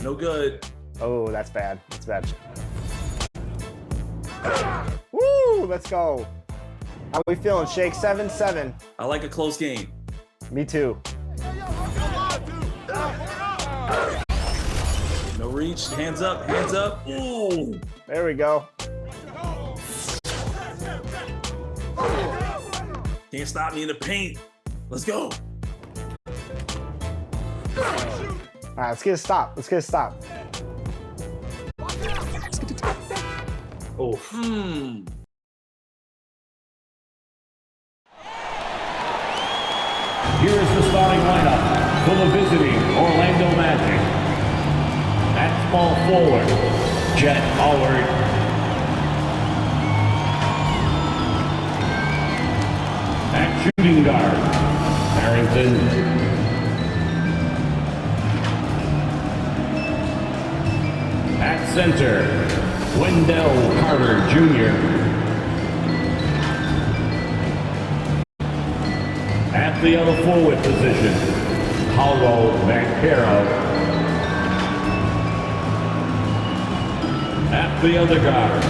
No good. Oh, that's bad. That's bad. Woo! Let's go. How we feeling, Shake? 7-7. I like a close game. Me too. No reach. Hands up. Hands up. Ooh. There we go. Can't stop me in the paint. Let's go. All right, let's get a stop. Let's get a stop. Oh. Here is the starting lineup for the visiting Orlando Magic. At small forward, Jet Howard. At shooting guard, Harrington. At center, Wendell Carter Jr. At the other forward position, Paulo Banchero. At the other guard,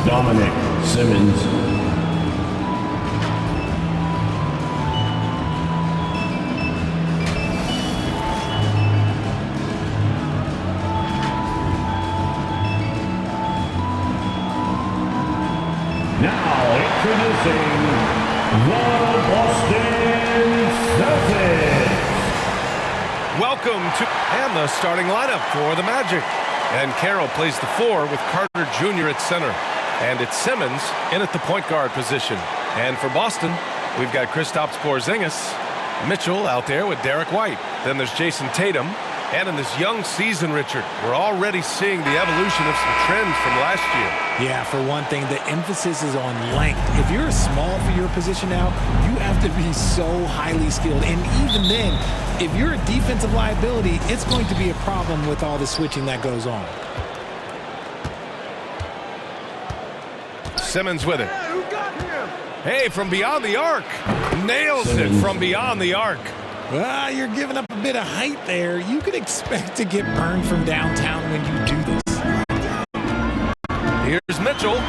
Dominic Simmons. Now introducing the Boston Celtics. Welcome to and the starting lineup for the Magic. And Carroll plays the 4 with Carter Jr. at center. And it's Simmons in at the point guard position. And for Boston, we've got Kristaps Porzingis, Mitchell out there with Derek White. Then there's Jason Tatum. And in this young season, Richard, we're already seeing the evolution of some trends from last year. Yeah, for one thing, the emphasis is on length. If you're small for your position now, you have to be so highly skilled. And even then, if you're a defensive liability, it's going to be a problem with all the switching that goes on. Simmons with it. Hey, from beyond the arc. Nails it from beyond the arc. Well, you're giving up a bit of height there. You could expect to get burned from downtown when you do this. Here's Mitchell.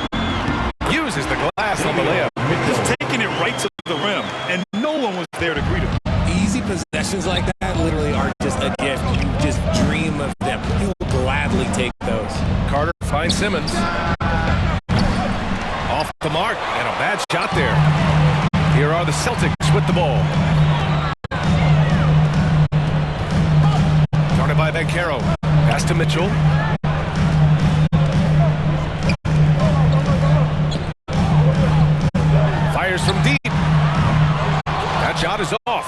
Uses the glass on the layup. Just taking it right to the rim, and no one was there to greet him. Easy possessions like that literally are just a gift. You just dream of them. He'll gladly take those. Carter finds Simmons. Off the mark, and a bad shot there. Here are the Celtics with the ball. Guarded by Banchero. Pass to Mitchell. Fires from deep. That shot is off.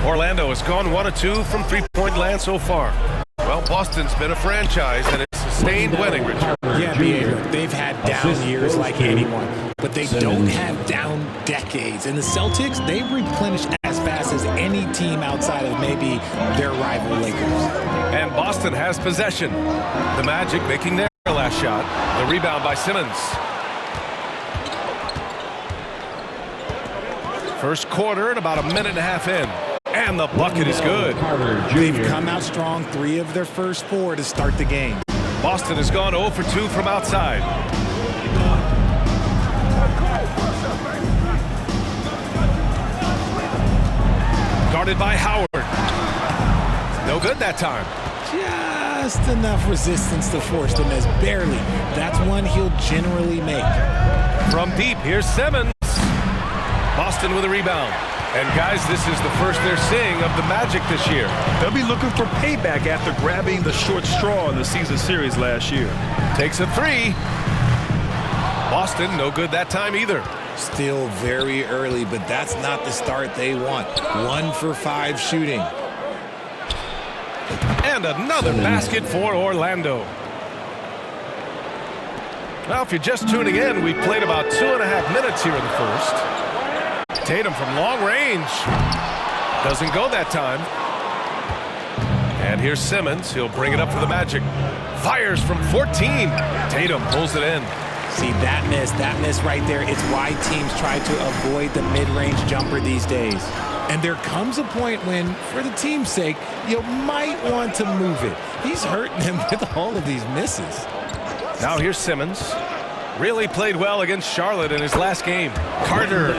Orlando has gone 1 of 2 from three-point land so far. Well, Boston's been a franchise and it's sustained winning, Richard. Yeah, look, they've had down years like anyone, but they don't have down decades. And the Celtics, they replenish as fast as any team outside of maybe their rival Lakers. And Boston has possession. The Magic making their last shot. The rebound by Simmons. First quarter and about a minute and a half in. And the bucket is good. They've come out strong, 3 of their first 4 to start the game. Boston has gone 0 for 2 from outside. Guarded by Howard. No good that time. Just enough resistance to force the miss. Barely. That's one he'll generally make. From deep, here's Simmons. Boston with a rebound. And guys, this is the first they're seeing of the Magic this year. They'll be looking for payback after grabbing the short straw in the season series last year. Takes a 3. Boston, no good that time either. Still very early, but that's not the start they want. 1 for 5 shooting. And another basket for Orlando. Now, if you're just tuning in, we've played about 2.5 minutes here in the first. Tatum from long range. Doesn't go that time. And here's Simmons. He'll bring it up for the Magic. Fires from 14. Tatum pulls it in. See, that miss right there, it's why teams try to avoid the mid-range jumper these days. And there comes a point when, for the team's sake, you might want to move it. He's hurting him with all of these misses. Now here's Simmons. Really played well against Charlotte in his last game. Carter,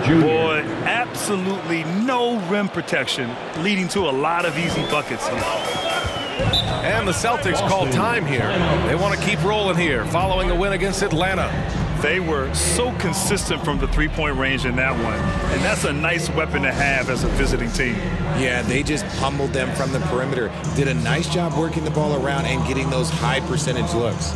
good. Boy, absolutely no rim protection, leading to a lot of easy buckets here. And the Celtics call time here. They want to keep rolling here following a win against Atlanta. They were so consistent from the three-point range in that one, and that's a nice weapon to have as a visiting team. Yeah, they just pummeled them from the perimeter. Did a nice job working the ball around and getting those high percentage looks.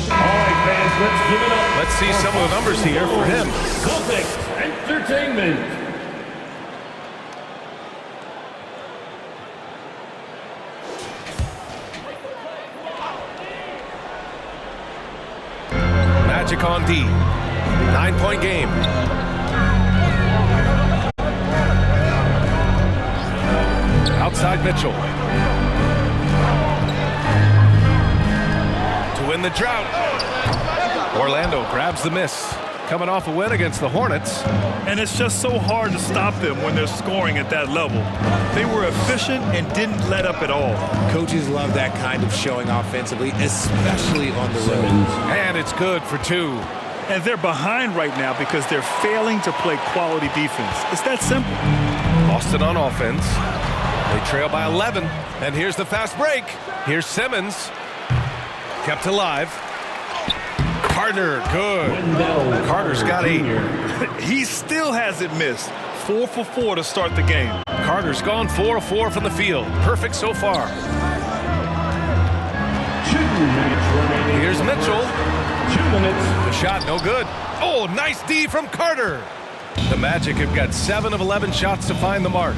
All right, fans, let's give it up. Let's see some of the numbers here for him. Celtics Entertainment. Magic on D. 9-point game. Outside Mitchell. To win the drought. Orlando grabs the miss. Coming off a win against the Hornets. And it's just so hard to stop them when they're scoring at that level. They were efficient and didn't let up at all. Coaches love that kind of showing offensively, especially on the road. And it's good for 2. And they're behind right now because they're failing to play quality defense. It's that simple. Boston on offense. They trail by 11. And here's the fast break. Here's Simmons. Kept alive. Carter, good. Carter's got 8. He still hasn't missed. 4 for 4 to start the game. Carter's gone 4 of 4 from the field. Perfect so far. 2 minutes remaining. Here's Mitchell. 2 minutes. The shot no good. Oh, nice D from Carter. The Magic have got 7 of 11 shots to find the mark.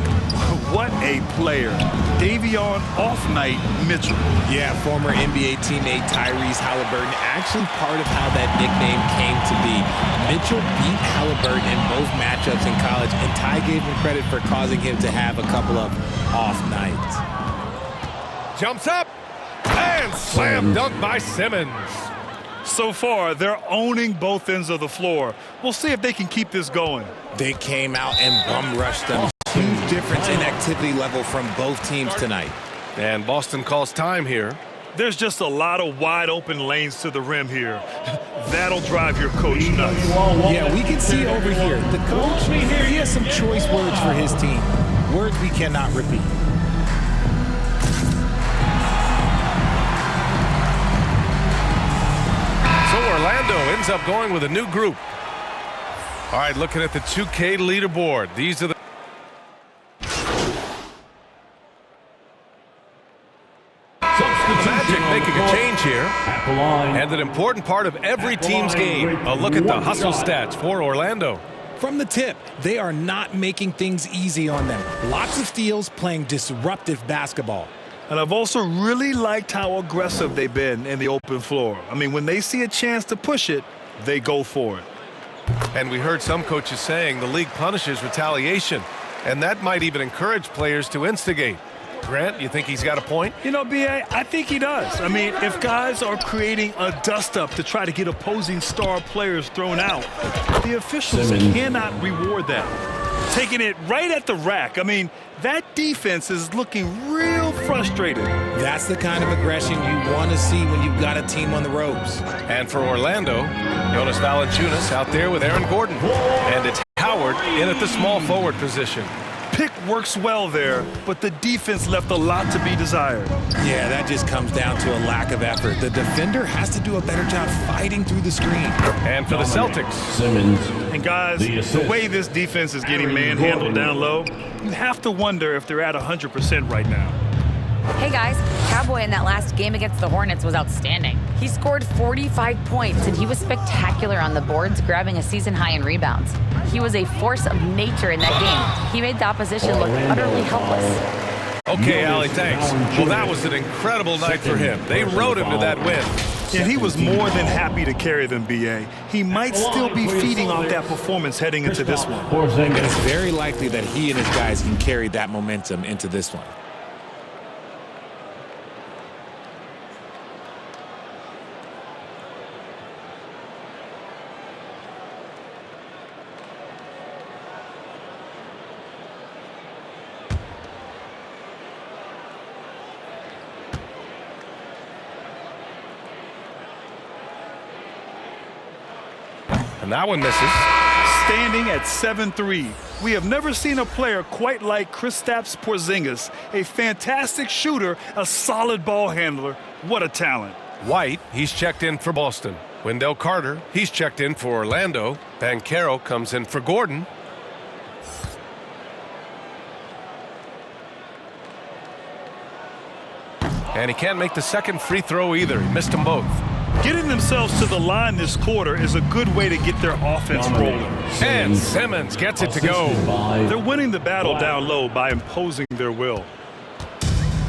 What a player. Davion off-night Mitchell. Yeah, former NBA teammate Tyrese Halliburton, actually part of how that nickname came to be. Mitchell beat Halliburton in both matchups in college, and Ty gave him credit for causing him to have a couple of off nights. Jumps up and slam dunk by Simmons. So far, they're owning both ends of the floor. We'll see if they can keep this going. They came out and bum rushed them. Huge difference in activity level from both teams tonight. And Boston calls time here. There's just a lot of wide open lanes to the rim here. That'll drive your coach nuts. Yeah, we can see over here. The coach, he has some choice words for his team. Words we cannot repeat. So Orlando ends up going with a new group. All right, looking at the 2K leaderboard. These are the Magic making a change here. And an important part of every team's game. A look at the hustle stats for Orlando. From the tip, they are not making things easy on them. Lots of steals, playing disruptive basketball. And I've also really liked how aggressive they've been in the open floor. I mean, when they see a chance to push it, they go for it. And we heard some coaches saying the league punishes retaliation. And that might even encourage players to instigate. Grant, you think he's got a point? You know, B.A., I think he does. I mean, if guys are creating a dust-up to try to get opposing star players thrown out, the officials cannot reward that. Taking it right at the rack. I mean, that defense is looking real frustrated. That's the kind of aggression you want to see when you've got a team on the ropes. And for Orlando, Jonas Valanciunas out there with Aaron Gordon. And it's Howard in at the small forward position. Pick works well there, but the defense left a lot to be desired. Yeah, that just comes down to a lack of effort. The defender has to do a better job fighting through the screen. And for the Celtics. Simmons. And guys, the way this defense is getting manhandled down low, you have to wonder if they're at 100% right now. Hey guys, Cowboy in that last game against the Hornets was outstanding. He scored 45 points and he was spectacular on the boards, grabbing a season high in rebounds. He was a force of nature in that game. He made the opposition look utterly helpless. Okay, Allie, thanks. Well, that was an incredible night for him. They rode him to that win. And he was more than happy to carry them, B.A. He might still be feeding off that performance heading into this one. It's very likely that he and his guys can carry that momentum into this one. And that one misses. Standing at 7-3. We have never seen a player quite like Kristaps Porzingis. A fantastic shooter, a solid ball handler. What a talent. White, he's checked in for Boston. Wendell Carter, he's checked in for Orlando. Banchero comes in for Gordon. And he can't make the second free throw either. He missed them both. Getting themselves to the line this quarter is a good way to get their offense rolling. And Simmons gets it to go. They're winning the battle down low by imposing their will.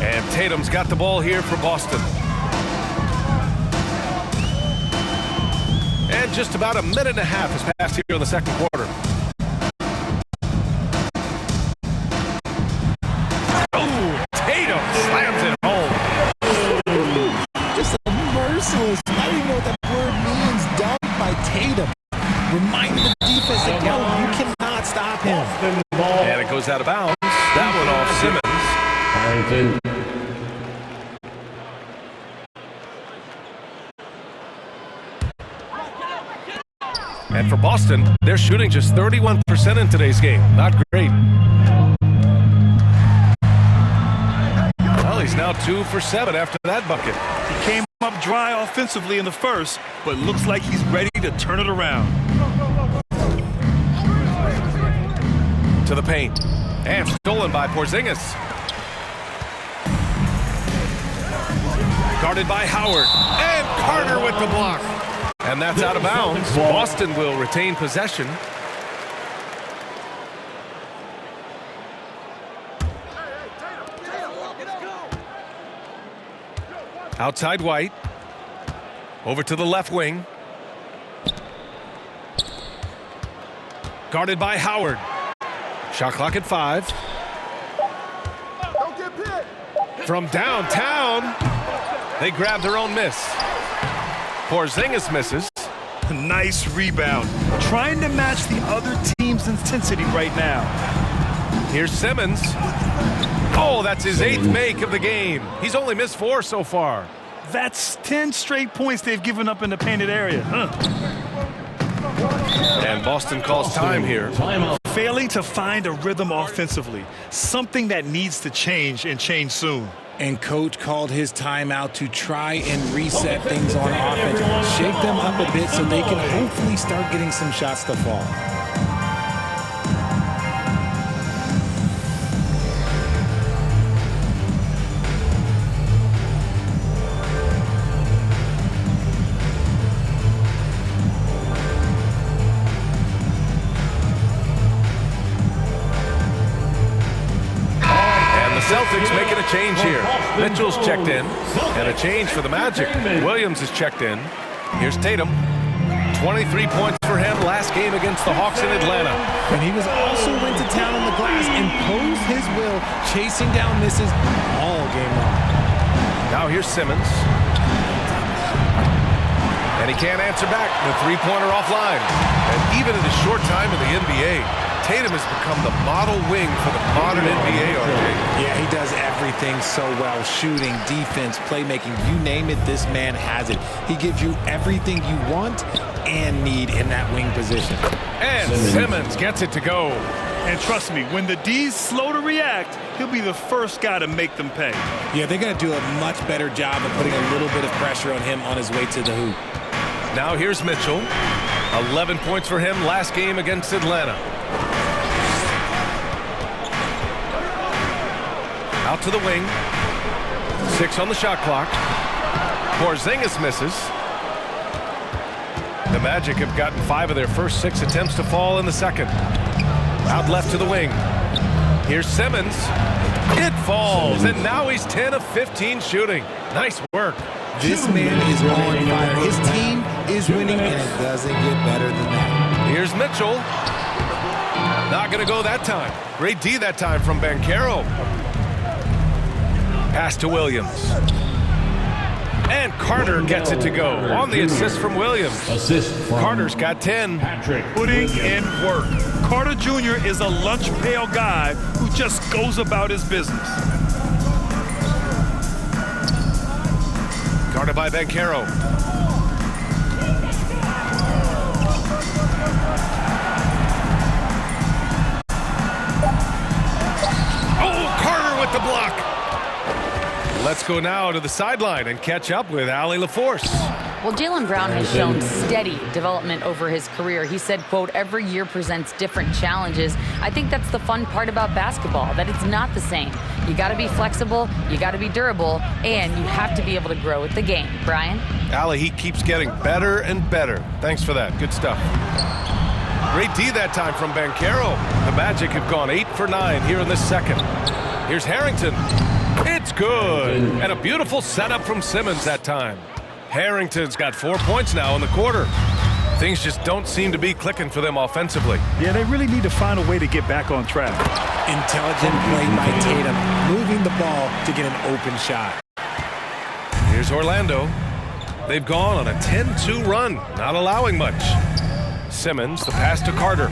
And Tatum's got the ball here for Boston. And just about a minute and a half has passed here in the second quarter. Oh, Tatum slams it home. Just a merciless, I don't even know what that word means, dunk by Tatum. Reminding the defense that, yo, you cannot stop him. And it goes out of bounds. That one off Simmons. And for Boston, they're shooting just 31% in today's game. Not great. Well, he's now 2 for 7 after that bucket. He came up dry offensively in the first, but looks like he's ready to turn it around. To the paint. And stolen by Porzingis. Guarded by Howard. And Carter with the block. And that's out of bounds. Boston will retain possession. Outside White. Over to the left wing. Guarded by Howard. Shot clock at 5. From downtown, they grab their own miss. Porzingis misses. Nice rebound. Trying to match the other team's intensity right now. Here's Simmons. Oh, that's his 8th make of the game. He's only missed 4 so far. That's 10 straight points they've given up in the painted area. And Boston calls time here. Failing to find a rhythm offensively. Something that needs to change and change soon. And coach called his timeout to try and reset things on offense. Shake them up a bit so they can hopefully start getting some shots to fall. Celtics making a change here. Mitchell's checked in. And a change for the Magic. Williams is checked in. Here's Tatum. 23 points for him last game against the Hawks in Atlanta. And he was also went to town on the glass, imposed his will, chasing down misses all game long. Now here's Simmons. And he can't answer back. The three-pointer offline. And even in his short time in the NBA, Tatum has become the model wing for the modern NBA, RJ. Yeah, he does everything so well. Shooting, defense, playmaking, you name it, this man has it. He gives you everything you want and need in that wing position. And Simmons gets it to go. And trust me, when the D's slow to react, he'll be the first guy to make them pay. Yeah, they're going to do a much better job of putting a little bit of pressure on him on his way to the hoop. Now here's Mitchell. 11 points for him last game against Atlanta. Out to the wing. 6 on the shot clock. Porzingis misses. The Magic have gotten 5 of their first 6 attempts to fall in the second. Out left to the wing. Here's Simmons. It falls, and now he's 10 of 15 shooting. Nice work. This man is on fire. His team is winning, and it doesn't get better than that. Here's Mitchell. Not going to go that time. Great D that time from Banchero. Pass to Williams. And Carter gets it to go on the assist from Williams. Carter's got 10. Putting in work. Carter Jr. is a lunch pail guy who just goes about his business. Guarded by Banchero. go now to the sideline and catch up with Allie LaForce. Well, Jaylen Brown has shown steady development over his career. He said, quote, every year presents different challenges. I think that's the fun part about basketball, that it's not the same. You got to be flexible, you got to be durable, and you have to be able to grow with the game. Brian? Allie, he keeps getting better and better. Thanks for that. Good stuff. Great D that time from Banchero. The Magic have gone 8 for 9 here in the second. Here's Harrington. It's good. And a beautiful setup from Simmons that time. Harrington's got 4 points now in the quarter. Things just don't seem to be clicking for them offensively. Yeah, they really need to find a way to get back on track. Intelligent play by Tatum, moving the ball to get an open shot. Here's Orlando. They've gone on a 10-2 run, not allowing much. Simmons, the pass to Carter.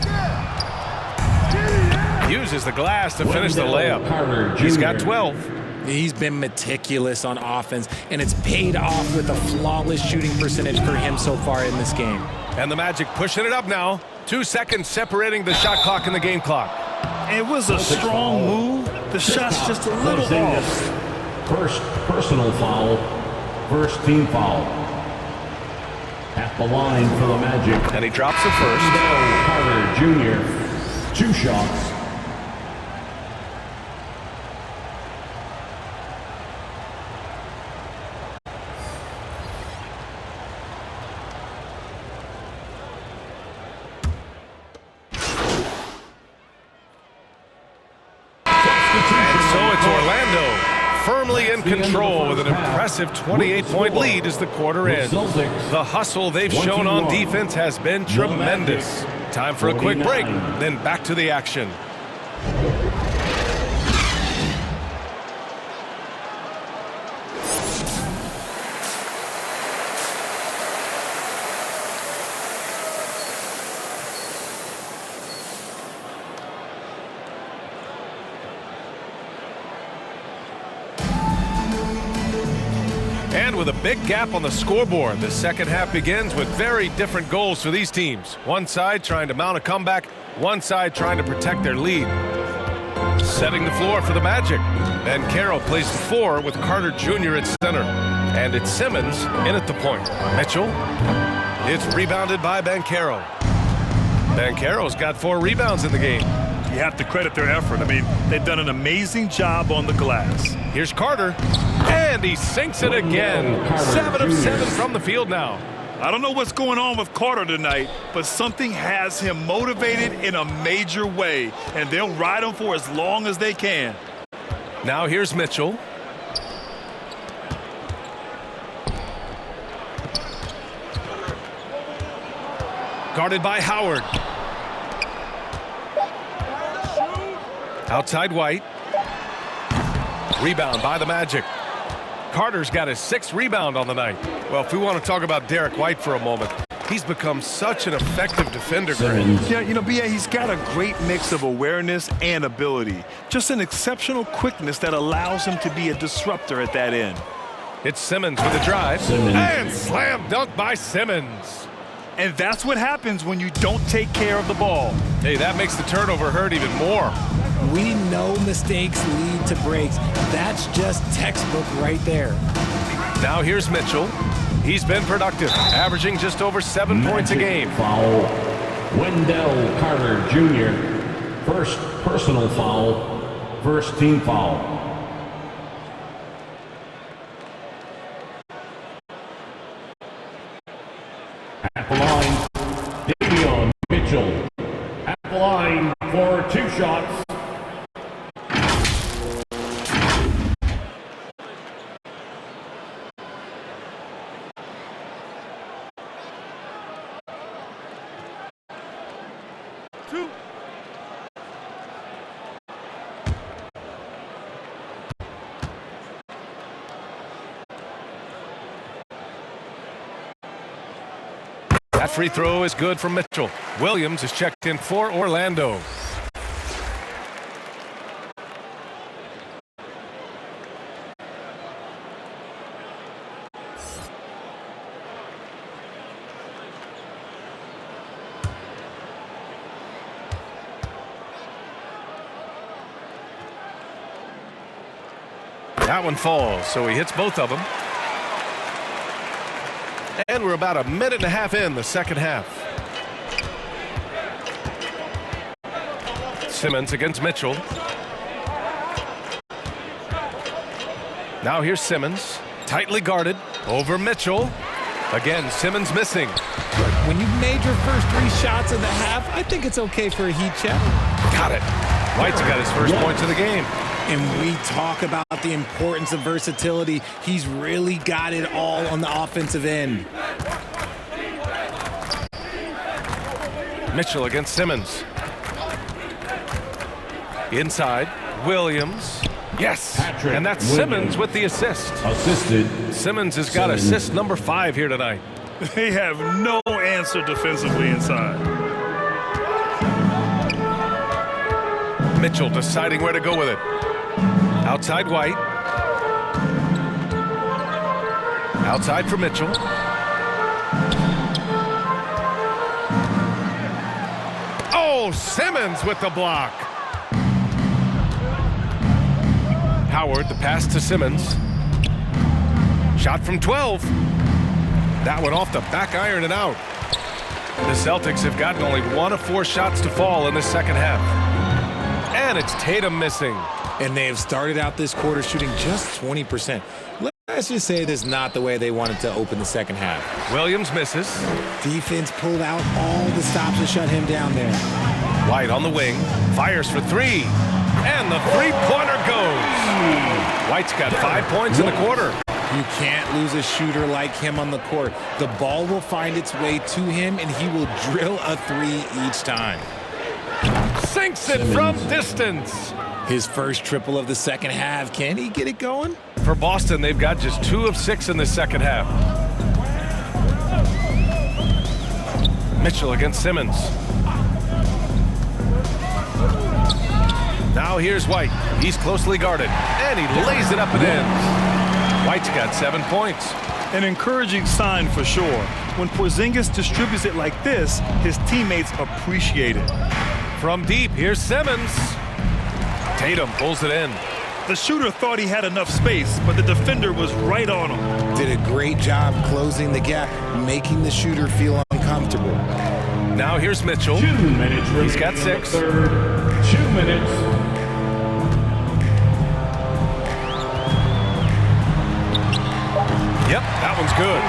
Uses the glass to finish the layup. He's got 12. He's been meticulous on offense, and it's paid off with a flawless shooting percentage for him so far in this game. And the Magic pushing it up now. 2 seconds separating the shot clock and the game clock. It was a strong move. The shot's just a little off. First personal foul. First team foul. At the line for the Magic. And he drops it first. Carter Jr. 2 shots. Firmly in control with an impressive 28-point lead as the quarter ends. The hustle they've shown on defense has been tremendous. Time for a quick break, then back to the action. And with a big gap on the scoreboard, the second half begins with very different goals for these teams. One side trying to mount a comeback, one side trying to protect their lead. Setting the floor for the Magic. Banchero plays the 4 with Carter Jr. at center. And it's Simmons in at the point. Mitchell. It's rebounded by Banchero. Banchero's got 4 rebounds in the game. You have to credit their effort. I mean, they've done an amazing job on the glass. Here's Carter, and he sinks it again. 7 of 7 from the field now. I don't know what's going on with Carter tonight, but something has him motivated in a major way, and they'll ride him for as long as they can. Now here's Mitchell. Guarded by Howard. Outside White. Rebound by the Magic. Carter's got his 6th rebound on the night. Well, if we want to talk about Derek White for a moment, he's become such an effective defender. Yeah, you know, B.A., he's got a great mix of awareness and ability. Just an exceptional quickness that allows him to be a disruptor at that end. It's Simmons with the drive. And slam dunk by Simmons. And that's what happens when you don't take care of the ball. Hey, that makes the turnover hurt even more. We know mistakes lead to breaks. That's just textbook right there. Now here's Mitchell. He's been productive, averaging just over 7 points a game. Foul. Wendell Carter Jr. First personal foul. First team foul. At the line, Davion Mitchell. At the line for 2 shots. That free throw is good from Mitchell. Williams is checked in for Orlando. That one falls, so he hits both of them. And we're about a minute and a half in the second half. Simmons against Mitchell. Now here's Simmons, tightly guarded, over Mitchell. Again, Simmons missing. When you've made your first 3 shots of the half, I think it's okay for a heat check. Got it. White's got his first points of the game. And we talk about the importance of versatility. He's really got it all on the offensive end. Mitchell against Simmons. Inside, Williams. Yes, and that's Simmons with the assist. Assisted. Simmons has got assist number 5 here tonight. They have no answer defensively inside. Mitchell deciding where to go with it. Outside White. Outside for Mitchell. Oh, Simmons with the block. Howard, the pass to Simmons. Shot from 12. That one off the back iron and out. The Celtics have gotten only 1 of 4 shots to fall in the second half. And it's Tatum missing. And they have started out this quarter shooting just 20%. Let's just say this is not the way they wanted to open the second half. Williams misses. Defense pulled out all the stops to shut him down there. White on the wing. Fires for 3. And the three-pointer goes. White's got 5 points in the quarter. You can't lose a shooter like him on the court. The ball will find its way to him, and he will drill a 3 each time. Sinks it from distance. His first triple of the second half. Can he get it going? For Boston, they've got just 2 of 6 in the second half. Mitchell against Simmons. Now here's White. He's closely guarded, and he lays it up and in. White's got 7 points. An encouraging sign for sure. When Porzingis distributes it like this, his teammates appreciate it. From deep, here's Simmons. Tatum pulls it in. The shooter thought he had enough space, but the defender was right on him. Did a great job closing the gap, making the shooter feel uncomfortable. Now here's Mitchell. 2 minutes. He's got 6. 2 minutes. Yep, that one's good.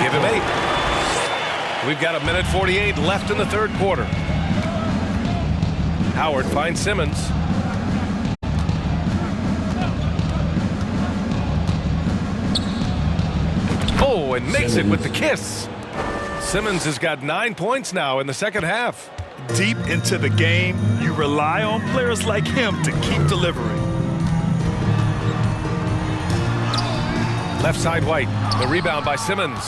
Give him 8. We've got 1:48 left in the third quarter. Howard finds Simmons. Oh, and makes it with the kiss. Simmons has got 9 points now in the second half. Deep into the game, you rely on players like him to keep delivering. Left side White. The rebound by Simmons.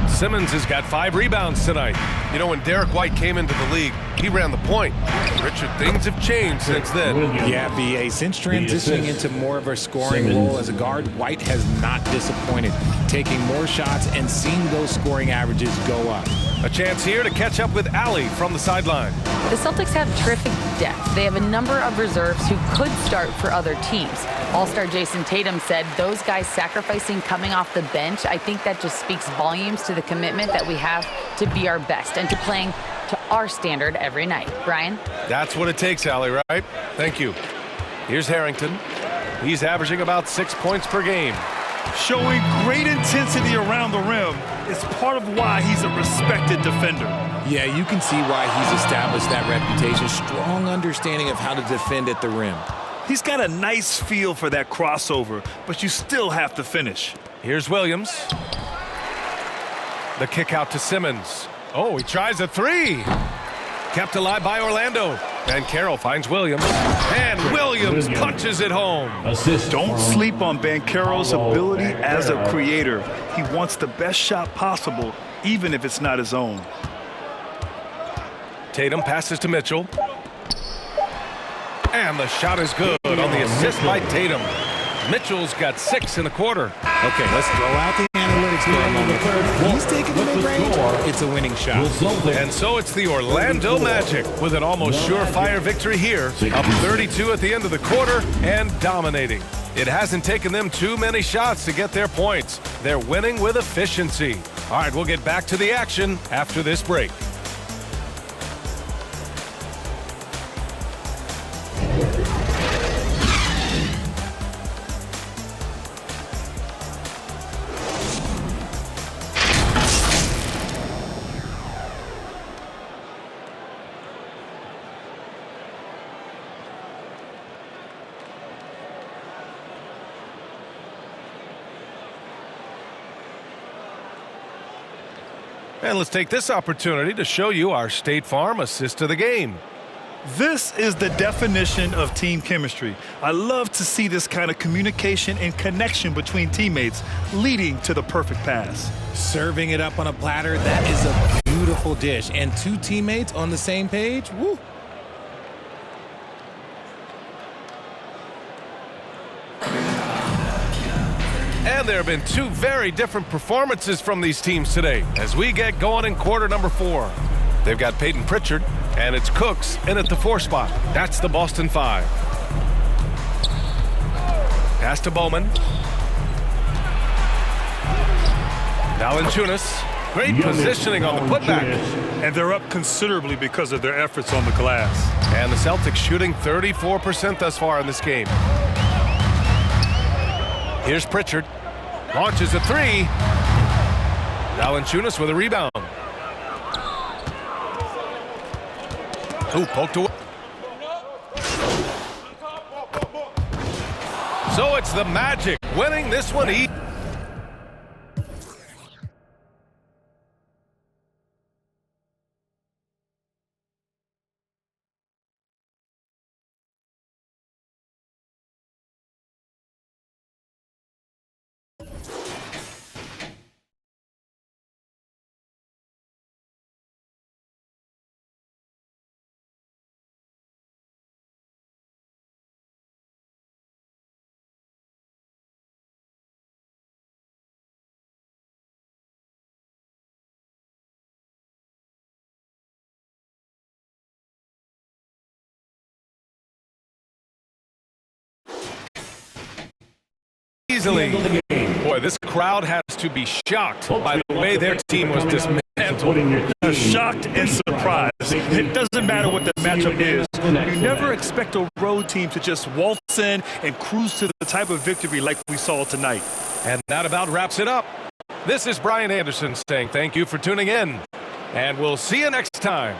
Simmons has got 5 rebounds tonight. You know, when Derek White came into the league, he ran the point. Richard, things have changed since then. Yeah, B.A. Since transitioning into more of a scoring role as a guard, White has not disappointed, taking more shots and seeing those scoring averages go up. A chance here to catch up with Allie from the sideline. The Celtics have terrific depth. They have a number of reserves who could start for other teams. All-star Jason Tatum said those guys sacrificing coming off the bench, I think that just speaks volumes to the commitment that we have to be our best and to playing to our standard every night. Brian? That's what it takes, Allie, right? Thank you. Here's Harrington. He's averaging about 6 points per game. Showing great intensity around the rim is part of why he's a respected defender. Yeah, you can see why he's established that reputation. Strong understanding of how to defend at the rim. He's got a nice feel for that crossover, but you still have to finish. Here's Williams. The kick out to Simmons. Oh, he tries a 3. Kept alive by Orlando. And Carroll finds Williams. And Williams punches it home. Assist. Don't sleep on Banchero's ability as a creator. He wants the best shot possible, even if it's not his own. Tatum passes to Mitchell. And the shot is good on the assist by Tatum. Mitchell's got 6 in the quarter. Okay, let's throw out the analytics quick score moment. He's taking the mid-range. It's a winning shot. And so it's the Orlando Magic with an almost surefire victory here, up 32 at the end of the quarter and dominating. It hasn't taken them too many shots to get their points. They're winning with efficiency. All right, we'll get back to the action after this break. And let's take this opportunity to show you our State Farm assist of the game. This is the definition of team chemistry. I love to see this kind of communication and connection between teammates leading to the perfect pass. Serving it up on a platter, that is a beautiful dish. And two teammates on the same page, woo. And there have been two very different performances from these teams today as we get going in quarter number 4. They've got Peyton Pritchard, and it's Cooks in at the 4 spot. That's the Boston 5. Pass to Bowman. Valanciunas. Great positioning on the putback. And they're up considerably because of their efforts on the glass. And the Celtics shooting 34% thus far in this game. Here's Pritchard. Launches a 3. Valanciunas with a rebound. Ooh, poked away. So it's the Magic winning this one easy. Easily. Boy, this crowd has to be shocked by the way their team was dismantled. Shocked and surprised. It doesn't matter what the matchup is. You never expect a road team to just waltz in and cruise to the type of victory like we saw tonight. And that about wraps it up. This is Brian Anderson saying thank you for tuning in, and we'll see you next time.